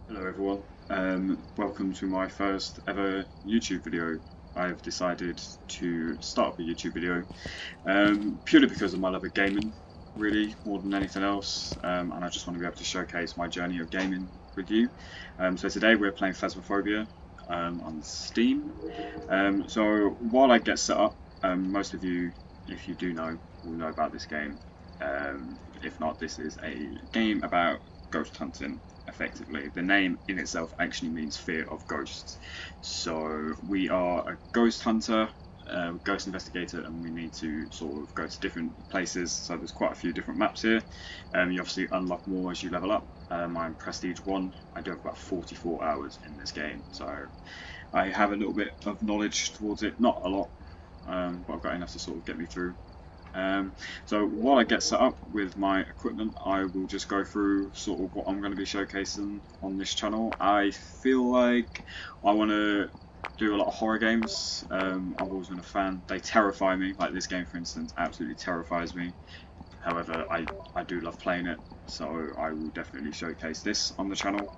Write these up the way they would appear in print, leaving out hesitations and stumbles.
Hello everyone, welcome to my first ever YouTube video. I've decided to start up a YouTube video purely because of my love of gaming, really, more than anything else, and I just want to be able to showcase my journey of gaming with you. So today we're playing Phasmophobia on Steam. So while I get set up, most of you, if you do know, will know about this game. If not, this is a game about ghost hunting. Effectively, the name in itself actually means fear of ghosts. So we are a ghost hunter, ghost investigator, and we need to sort of go to different places. So there's quite a few different maps here. You obviously unlock more as you level up. I'm Prestige 1. I do have about 44 hours in this game, so I have a little bit of knowledge towards it. Not a lot, but I've got enough to sort of get me through. So while I get set up with my equipment, I will just go through sort of what I'm going to be showcasing on this channel. I feel like I want to do a lot of horror games. I've always been a fan. They terrify me, like this game for instance absolutely terrifies me. However, I do love playing it, so I will definitely showcase this on the channel.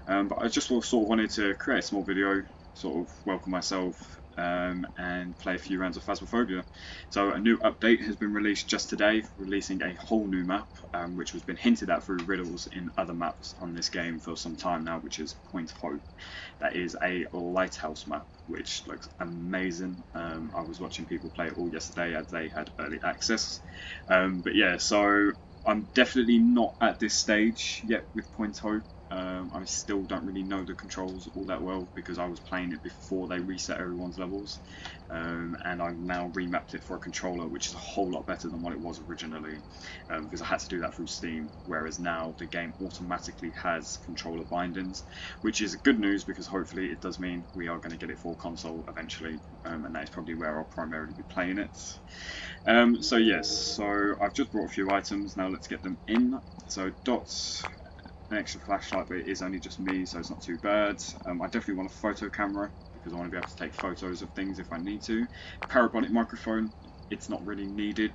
But I just sort of wanted to create a small video, sort of welcome myself, and play a few rounds of Phasmophobia. So a new update has been released just today, releasing a whole new map, which has been hinted at through riddles in other maps on this game for some time now, which is Point Hope. That is a lighthouse map, which looks amazing. I was watching people play it all yesterday as they had early access. But yeah, so I'm definitely not at this stage yet with Point Hope. I still don't really know the controls all that well because I was playing it before they reset everyone's levels, and I've now remapped it for a controller, which is a whole lot better than what it was originally, because I had to do that through Steam, whereas now the game automatically has controller bindings, which is good news because hopefully it does mean we are going to get it for console eventually, and that is probably where I'll primarily be playing it. So yes, so I've just brought a few items, now let's get them in. So dots, an extra flashlight, but it is only just me, so it's not too bad. I definitely want a photo camera because I want to be able to take photos of things if I need to. Parabolic microphone, it's not really needed.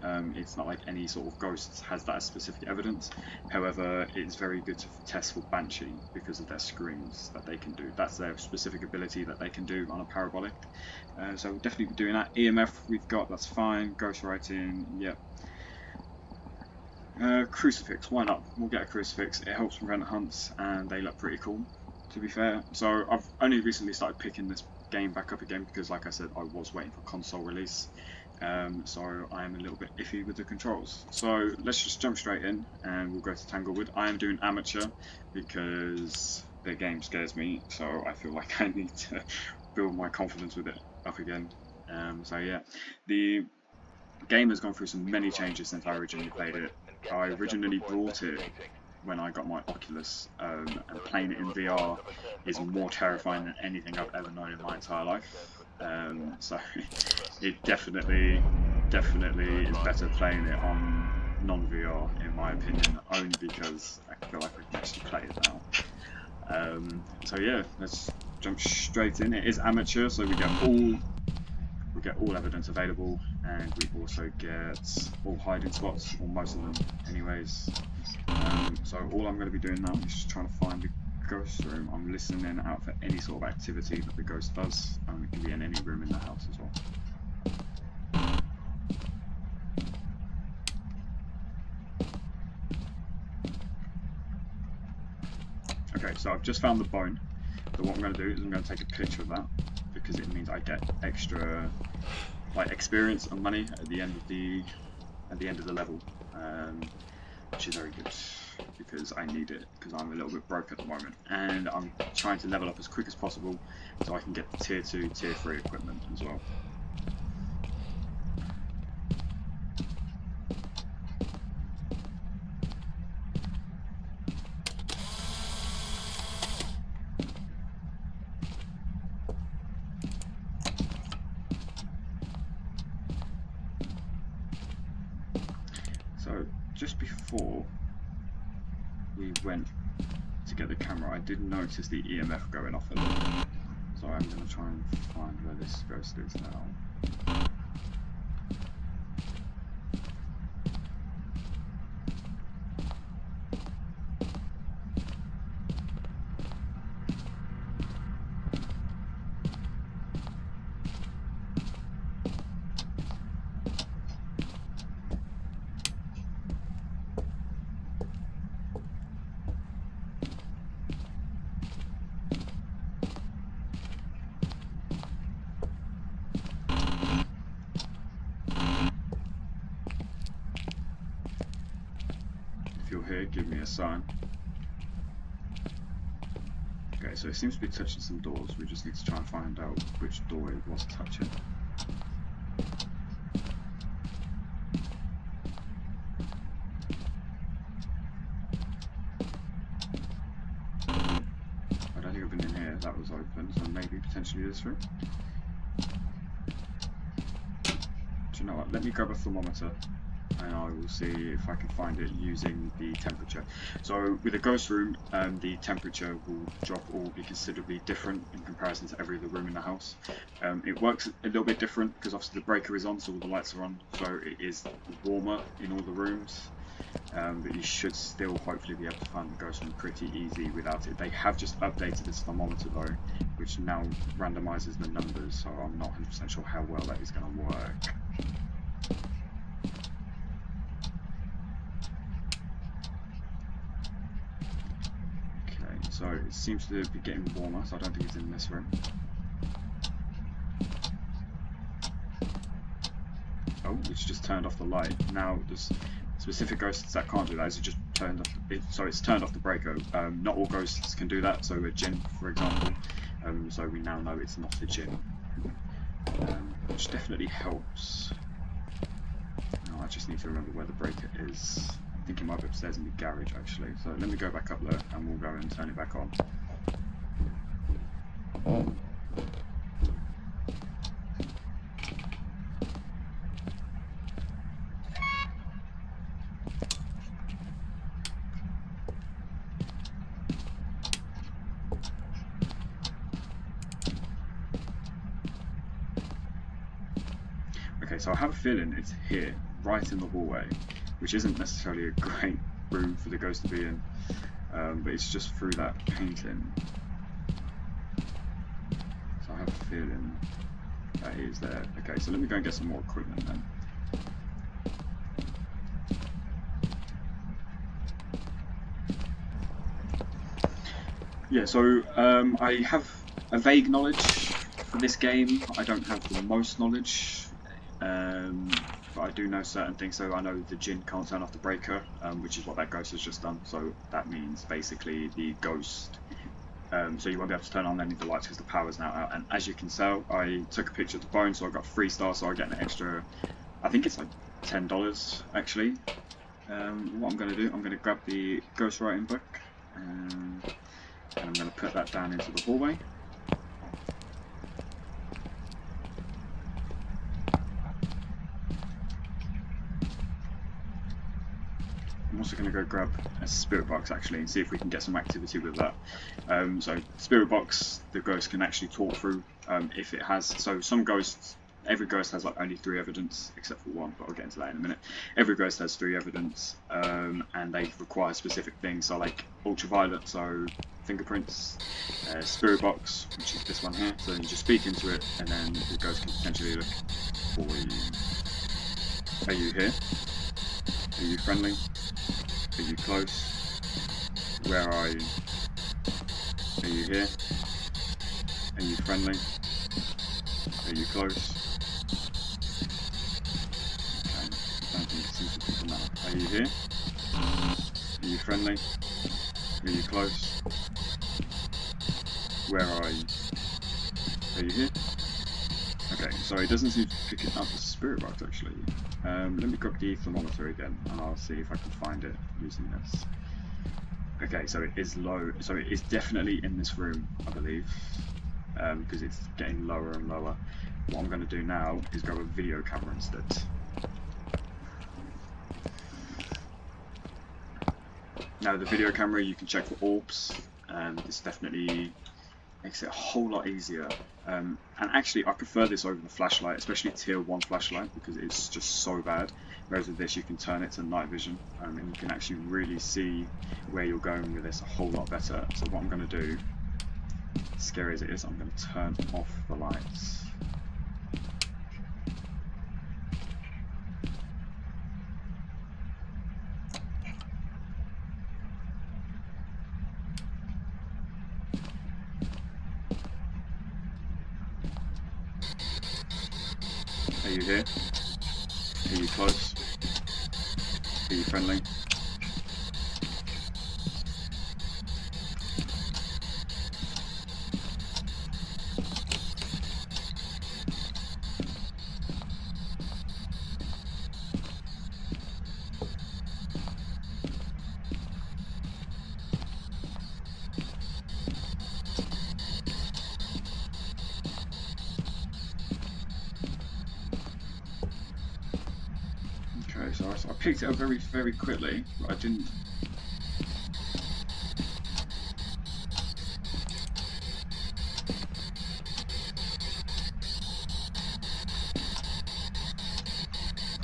It's not like any sort of ghost has that as specific evidence. However, it's very good to test for Banshee because of their screams that they can do. That's their specific ability that they can do on a parabolic. So we'll definitely be doing that. EMF we've got, that's fine. Ghost writing, yep. Crucifix, why not? We'll get a crucifix. It helps prevent hunts and they look pretty cool, to be fair. So I've only recently started picking this game back up again because, like I said, I was waiting for console release. So I am a little bit iffy with the controls. So let's just jump straight in and we'll go to Tanglewood. I am doing amateur because the game scares me, so I feel like I need to build my confidence with it up again. So yeah, the game has gone through some many changes since I originally played it. I originally brought it when I got my Oculus, and playing it in VR is more terrifying than anything I've ever known in my entire life. So it definitely is better playing it on non-VR in my opinion, only because I feel like I can actually play it now. So yeah, let's jump straight in. It is amateur, so we get all evidence available, and we also get all hiding spots, or most of them anyways. So all I'm going to be doing now is just trying to find the ghost room. I'm listening out for any sort of activity that the ghost does, and it can be in any room in the house as well. Okay, so I've just found the bone. So what I'm going to do is I'm going to take a picture of that because it means I get extra like experience and money at the end of the level, which is very good because I need it because I'm a little bit broke at the moment, and I'm trying to level up as quick as possible so I can get the tier 2, tier 3 equipment as well. So just before we went to get the camera, I did notice the EMF going off a little bit. So I'm going to try and find where this ghost is now. here, give me a sign. Okay, so it seems to be touching some doors. We just need to try and find out which door it was touching. I don't think I've been in here. That was open, so maybe potentially this room. Do you know what? Let me grab a thermometer and I will see if I can find it using the temperature. So with a ghost room, the temperature will drop or will be considerably different in comparison to every other room in the house. It works a little bit different because obviously the breaker is on, so all the lights are on, so it is warmer in all the rooms. But you should still hopefully be able to find the ghost room pretty easy without it. They have just updated this thermometer though, which now randomizes the numbers, so I'm not 100% sure how well that is going to work. So it seems to be getting warmer, so I don't think it's in this room. Oh, it's just turned off the light. Now there's specific ghosts that can't do that. It's just turned off. So it's turned off the breaker. Not all ghosts can do that. So a djinn, for example. So we now know it's not a djinn, which definitely helps. Now I just need to remember where the breaker is. I think it might be upstairs in the garage actually, so let me go back up there and we'll go and turn it back on. Okay, so I have a feeling it's here, right in the hallway, which isn't necessarily a great room for the ghost to be in, but it's just through that painting. So I have a feeling that it is there. Okay, so let me go and get some more equipment then. Yeah, so I have a vague knowledge for this game. I don't have the most knowledge. But I do know certain things, so I know the djinn can't turn off the breaker, which is what that ghost has just done. So that means basically the ghost, so you won't be able to turn on any of the lights because the power's now out. And as you can tell, I took a picture of the bone, so I got 3 stars, so I get an extra, I think it's like $10 actually. What I'm going to do, I'm going to grab the ghostwriting book, and I'm going to put that down into the hallway. I'm also going to go grab a spirit box actually and see if we can get some activity with that. So spirit box, the ghost can actually talk through if it has. So some ghosts, every ghost has like only 3 evidence except for one, but I'll get into that in a minute. Every ghost has 3 evidence, and they require specific things. So like ultraviolet, so fingerprints, spirit box, which is this one here. So you just speak into it, and then the ghost can potentially look for you. Are you here? Are you friendly? Are you close? Where are you? Are you here? Are you friendly? Are you close? Okay, I don't think it seems to people now. Are you here? Are you friendly? Are you close? Where are you? Are you here? Okay, so it doesn't seem to be picking up the spirit box actually. Let me grab the thermometer again and I'll see if I can find it using this. Okay, so it is low, so it is definitely in this room, I believe, because it's getting lower and lower. What I'm going to do now is grab a video camera instead. Now the video camera, you can check for orbs, and this definitely makes it a whole lot easier. And actually I prefer this over the flashlight, especially tier 1 flashlight, because it's just so bad. Whereas with this you can turn it to night vision, and you can actually really see where you're going with this a whole lot better. So what I'm going to do, as scary as it is, I'm going to turn off the lights. Are you here? Are you close? Are you friendly? I picked it up very, very quickly, but I didn't.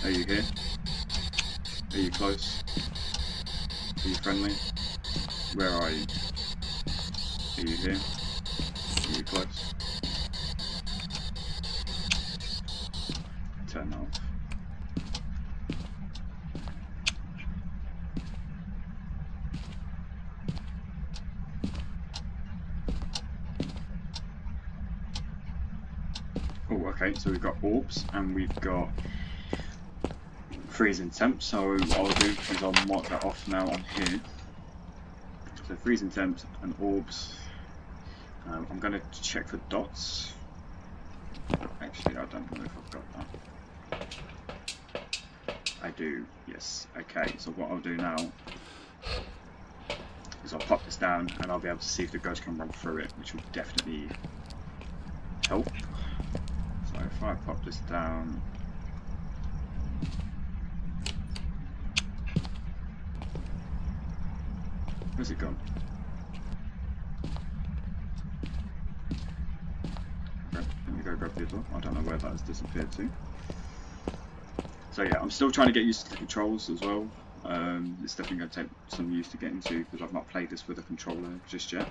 Are you here? Are you close? Are you friendly? Where are you? Are you here? Are you close? Turn off. Oh, okay, so we've got orbs and we've got freezing temps, so what I'll do is I'll mark that off now on here. So freezing temps and orbs. I'm going to check for dots. Actually, I don't know if I've got that. I do, yes. Okay, so what I'll do now is I'll pop this down and I'll be able to see if the ghost can run through it, which will definitely help. So if I pop this down, where's it gone? Okay, let me go grab the other. I don't know where that has disappeared to. So yeah, I'm still trying to get used to the controls as well. It's definitely going to take some use to get into because I've not played this with a controller just yet.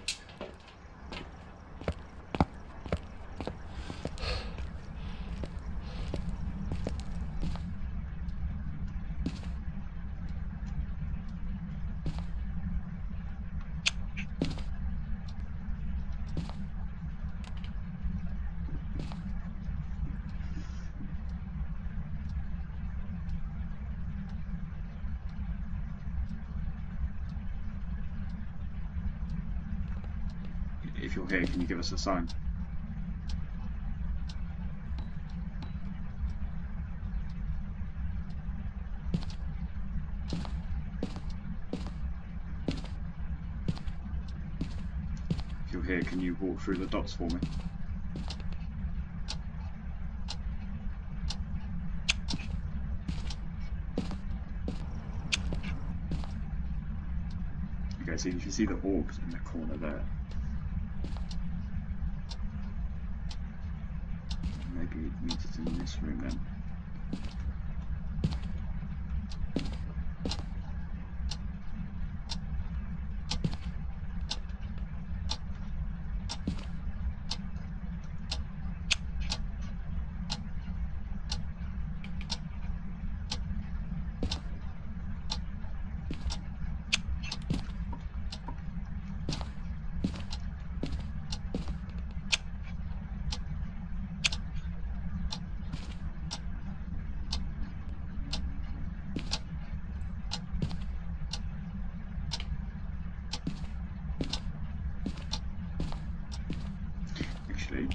If you're here, can you give us a sign? If you're here, can you walk through the dots for me? Okay, so you can see the orbs in the corner there. Maybe it means it's in this room then.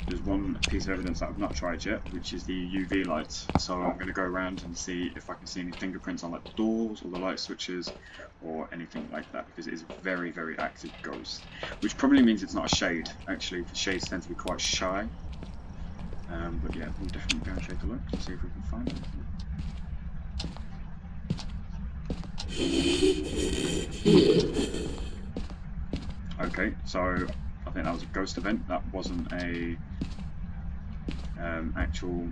There's one piece of evidence that I've not tried yet, which is the UV lights. So I'm going to go around and see if I can see any fingerprints on like the doors or the light switches or anything like that, because it is a very, very active ghost, which probably means it's not a shade. Actually, the shades tend to be quite shy. But yeah, we'll definitely go and take a look to see if we can find anything. Okay, so I think that was a ghost event. That wasn't a actual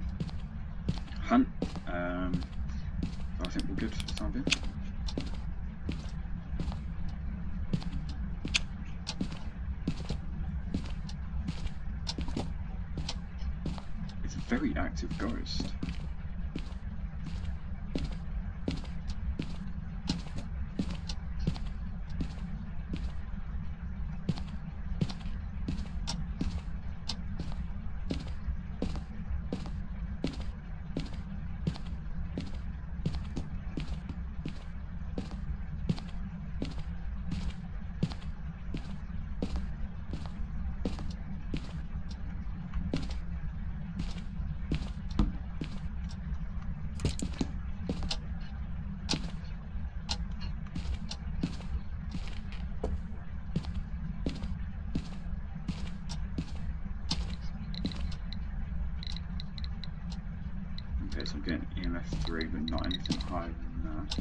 hunt. So I think we're good for the time being. It's a very active ghost. I'm getting EMF 3, but not anything higher than that.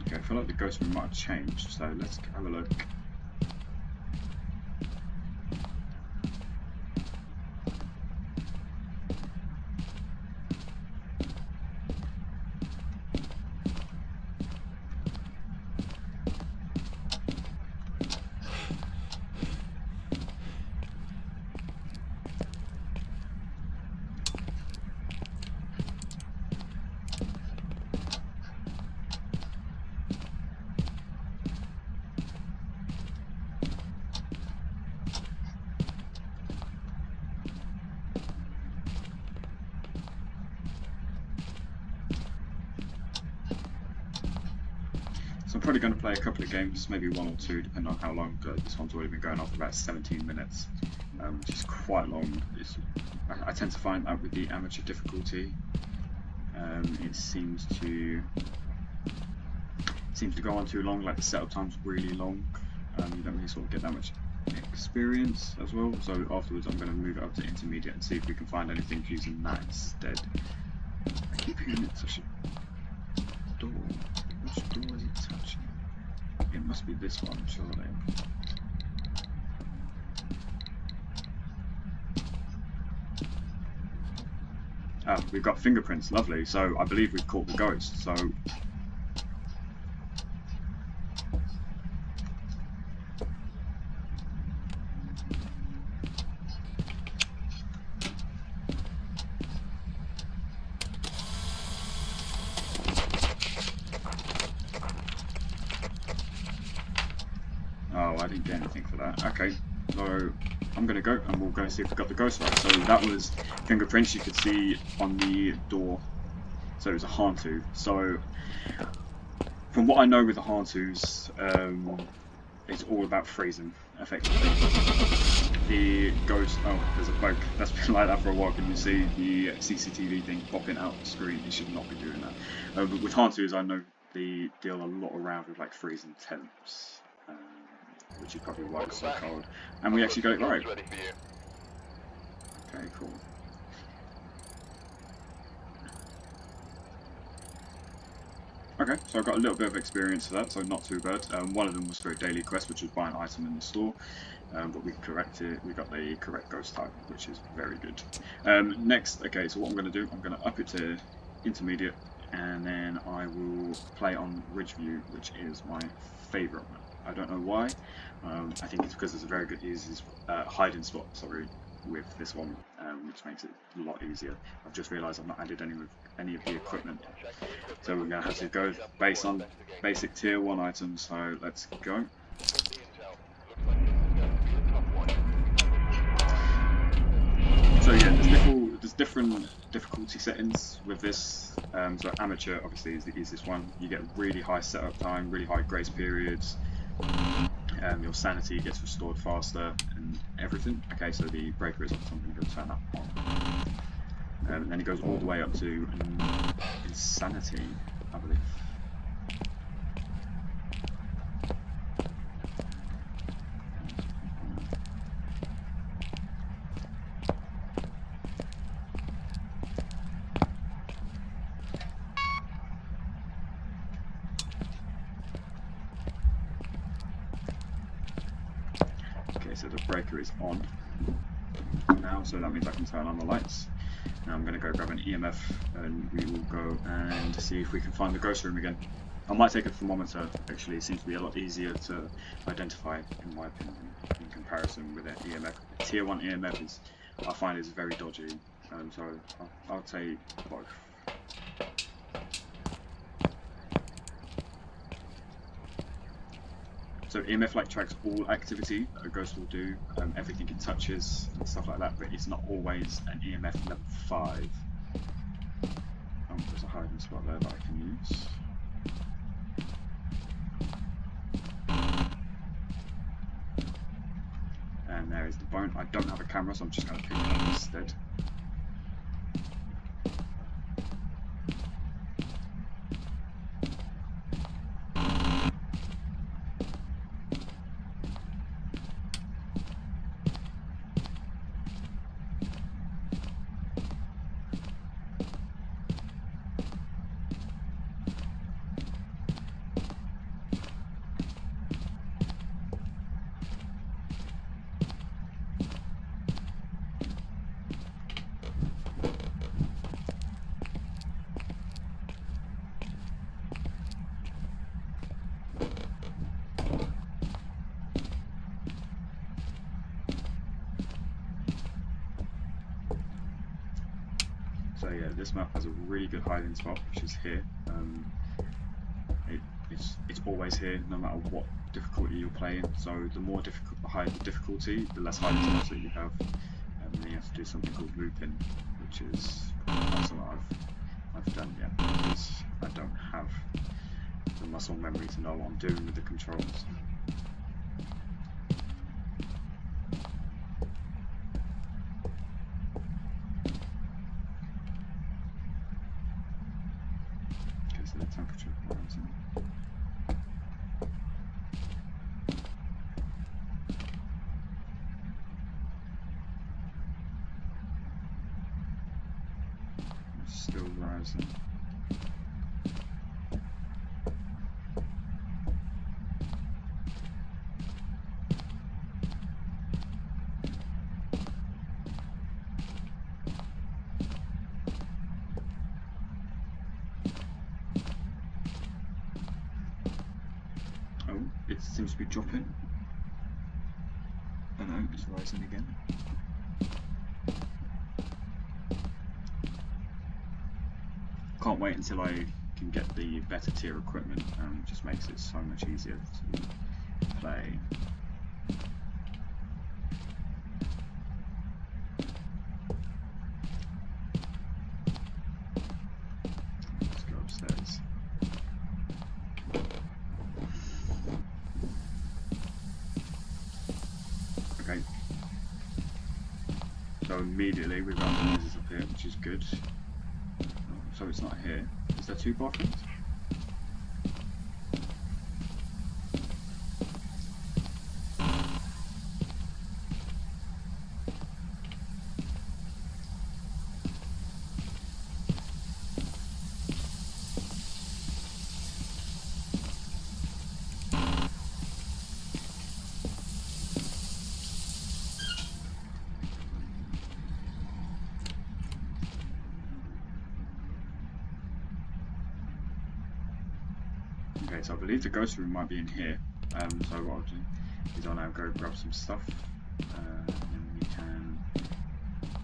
Okay, I feel like the ghost room might have changed, so let's have a look. So I'm probably going to play a couple of games, maybe one or two, depending on how long. This one's already been going on for about 17 minutes, which is quite long. I tend to find that with the amateur difficulty, it seems to go on too long. Like the setup time's really long. You don't really sort of get that much experience as well. So afterwards, I'm going to move it up to intermediate and see if we can find anything using that instead. I keep hearing it touch a door. Which door is it touching? It must be this one, surely. Ah, we've got fingerprints, lovely. So I believe we've caught the ghost. So oh, I didn't get anything for that. Okay, so I'm going to go and we'll go see if we got the ghost right. So that was fingerprints you could see on the door. So it was a Hantu. So from what I know with the Hantus, it's all about freezing, effectively. The ghost, oh, there's a bug that's been like that for a while. Can you see the CCTV thing popping out the screen? You should not be doing that. But with Hantus, I know they deal a lot around with like freezing temps. Which is probably why it's so cold. And we actually got it right. Okay, cool. Okay, so I got a little bit of experience for that, so not too bad. One of them was for a daily quest, which was buy an item in the store, but we corrected. We got the correct ghost type, which is very good. Next, okay, so what I'm going to do, I'm going to up it to intermediate, and then I will play on Ridge View, which is my favourite one. I don't know why. I think it's because it's a very good easy hiding spot. Sorry, with this one, which makes it a lot easier. I've just realised I've not added any of the equipment, so we're going to have to go based on basic tier 1 items. So let's go. So yeah, there's different difficulty settings with this. So amateur obviously is the easiest one. You get really high setup time, really high grace periods. Your sanity gets restored faster and everything. Okay, so the breaker is off, so I'm going to turn that on. And then it goes all the way up to insanity, I believe. So the breaker is on now, so that means I can turn on the lights. Now I'm going to go grab an EMF and we will go and see if we can find the ghost room again. I might take a thermometer, actually. It seems to be a lot easier to identify in my opinion in comparison with an EMF. Tier 1 EMF is, I find, is very dodgy, so I'll take both. So EMF like tracks all activity that a ghost will do, everything it touches and stuff like that, but it's not always an EMF level 5. There's a hiding spot there that I can use. And there is the bone. I don't have a camera, so I'm just going to pick it up instead. yeah, this map has a really good hiding spot, which is here. It's always here, no matter what difficulty you're playing. So the more higher the difficulty, the less hiding spots that you have. And then you have to do something called looping, which is not something I've done yet because I don't have the muscle memory to know what I'm doing with the controls. Okay, so the temperature rising. Still rising. Oh, it seems to be dropping. Oh no, it's rising again. Can't wait until I can get the better tier equipment. It just makes it so much easier to play. Let's go upstairs. Okay. So immediately we've got the noises up here, which is good. So it's not here. Is there two bathrooms? Okay, so I believe the ghost room might be in here. So what I'll do is I'll now go grab some stuff, and then we can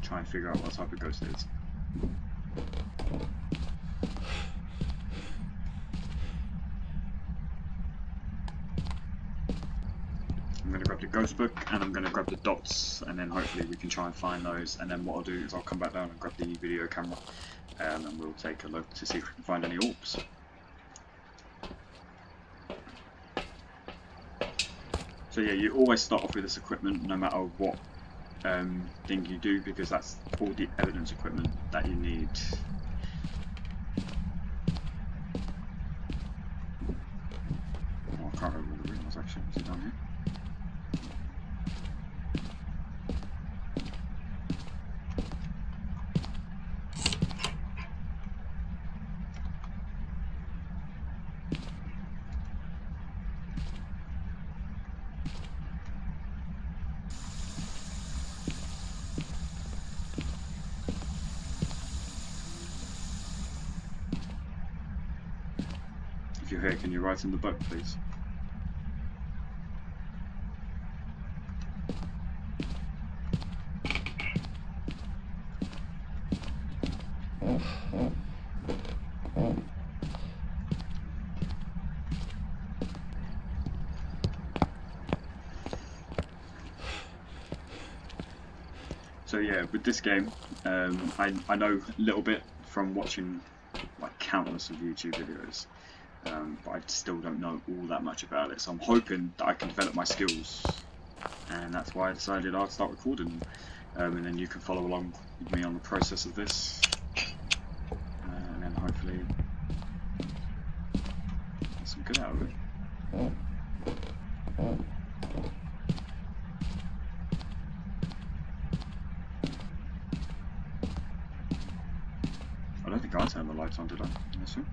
try and figure out what type of ghost it is. I'm going to grab the ghost book and I'm going to grab the dots, and then hopefully we can try and find those, and then what I'll do is I'll come back down and grab the video camera, and we'll take a look to see if we can find any orbs. So yeah, you always start off with this equipment no matter what thing you do, because that's all the evidence equipment that you need. Oh, I can't remember where the room was actually. Is it down here? If you're here, can you write in the book, please? So yeah, with this game, I know a little bit from watching like countless of YouTube videos. But I still don't know all that much about it, so I'm hoping that I can develop my skills, and that's why I decided I'd start recording, and then you can follow along with me on the process of this, and then hopefully get some good out of it. I don't think I turned the lights on, did I? In this room?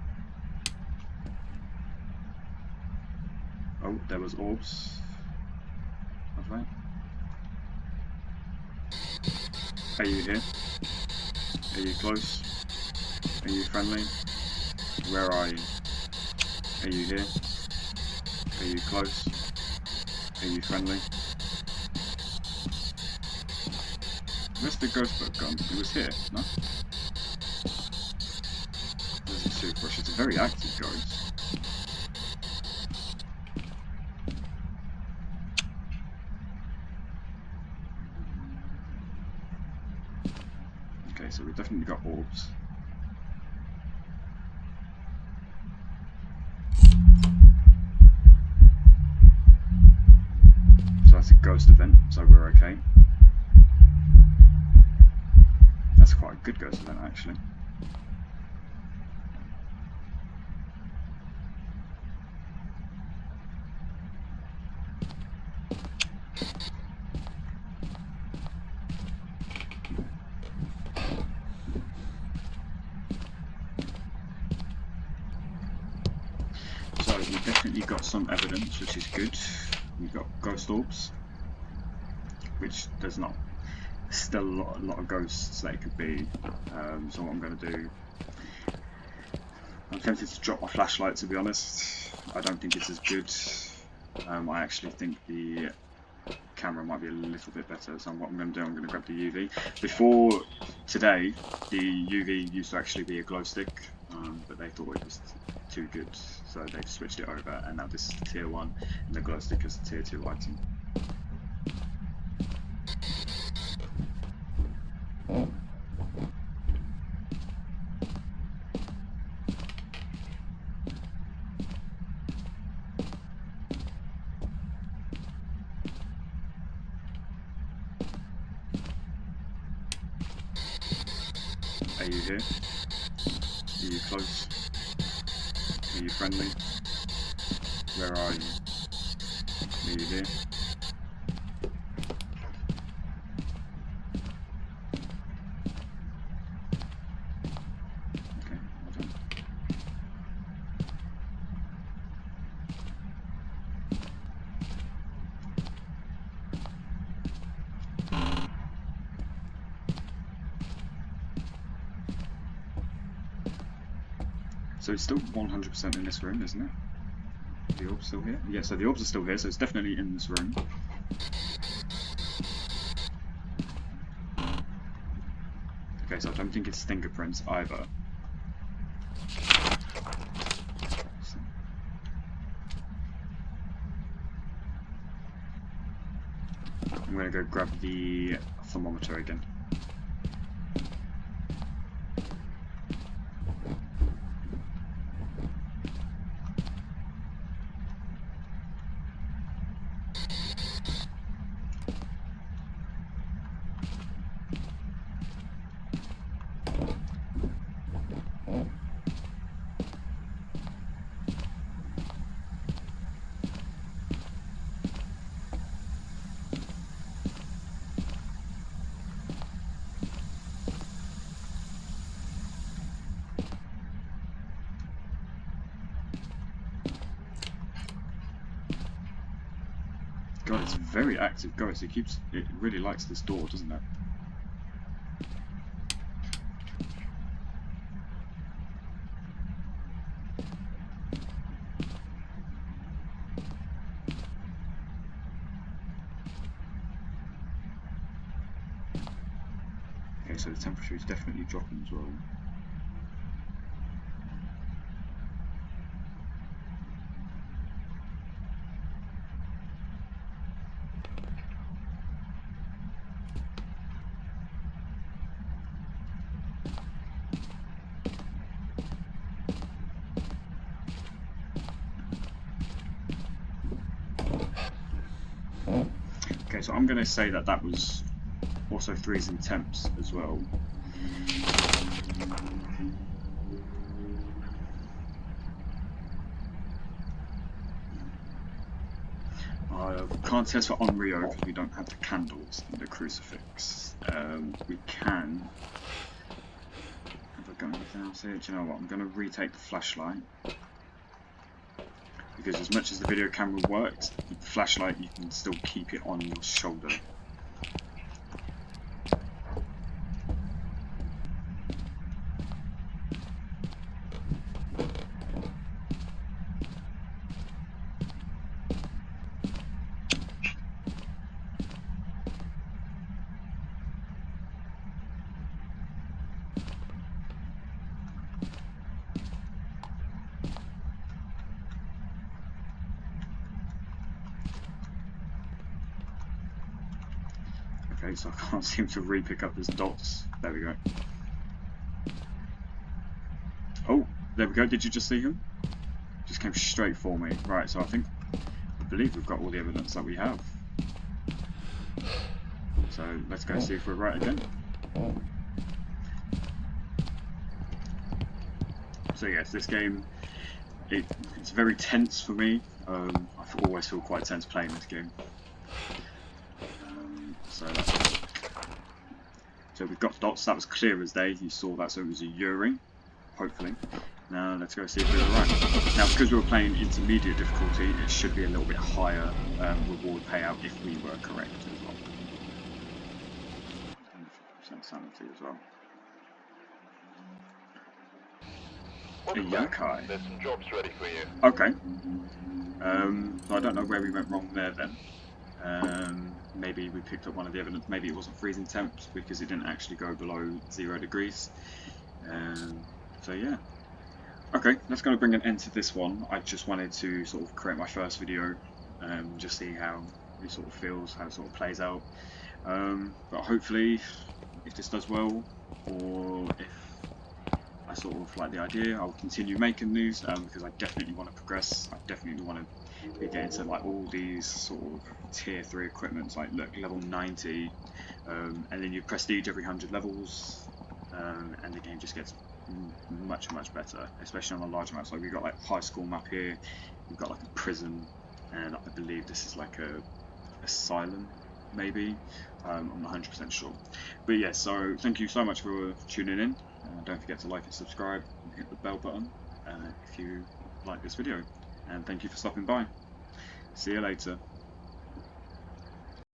Oh, there was orbs. That's right. Are you here? Are you close? Are you friendly? Where are you? Are you here? Are you close? Are you friendly? Where's the ghost book gone? It was here, no? very active ghost. Okay, so we've definitely got orbs. So that's a ghost event, so we're okay. That's quite a good ghost event, actually. So we've definitely got some evidence, which is good. We've got ghost orbs, which there's not still a lot of ghosts that it could be. So what I'm going to do, I'm tempted to drop my flashlight, to be honest. I don't think it's as good. I actually think the camera might be a little bit better, so what I'm going to do, I'm going to grab the UV. Before today, the UV used to actually be a glow stick, but they thought it was too good, so they've switched it over, and now this is tier 1, and the glow stick is tier 2 lighting. Are you here? Are you close? Are you friendly? Where are you? Are you here? Okay, well done. So it's still 100% in this room, isn't it? The orb's still here? Yeah, so the orbs are still here, so it's definitely in this room. Okay, so I don't think it's fingerprints either. I'm going to go grab the thermometer again. God, it's a very active ghost. It really likes this door, doesn't it? Okay, so the temperature is definitely dropping as well. Okay, so I'm going to say that that was also freezing temps as well. Can't test for Onryo because we don't have the candles and the crucifix. We can. Have I got anything else here? Do you know what? I'm going to retake the flashlight. Because as much as the video camera worked, with the flashlight you can still keep it on your shoulder. Okay, so I can't seem to re-pick up his dots. There we go. Oh, there we go. Did you just see him? Just came straight for me. Right, so I believe we've got all the evidence that we have. So let's go see if we're right again. So yes, this game, it's very tense for me. I always feel quite tense playing this game. So we've got dots. That was clear as day. You saw that, so it was a Yuri, hopefully. Now let's go see if we were right. Now, because we were playing intermediate difficulty, it should be a little bit higher reward payout if we were correct as well. 100% sanity as well. A yokai. There's some jobs ready for you. Okay. So I don't know where we went wrong there then. Maybe we picked up one of the evidence. Maybe it wasn't freezing temps because it didn't actually go below 0 degrees. So yeah. Okay, that's going to bring an end to this one. I just wanted to sort of create my first video, just see how it sort of feels, how it sort of plays out. But hopefully, if this does well, or if I sort of like the idea, I'll continue making these because I definitely want to progress. I definitely want to be getting to like all these sort of tier 3 equipments, like look, level 90, and then you prestige every 100 levels, and the game just gets much better, especially on a large map. So we've got like high school map here, we've got like a prison, and I believe this is like a asylum, maybe. I'm not 100% sure, but yeah. So thank you so much for tuning in. Don't forget to like and subscribe and hit the bell button if you like this video, and thank you for stopping by. See you later.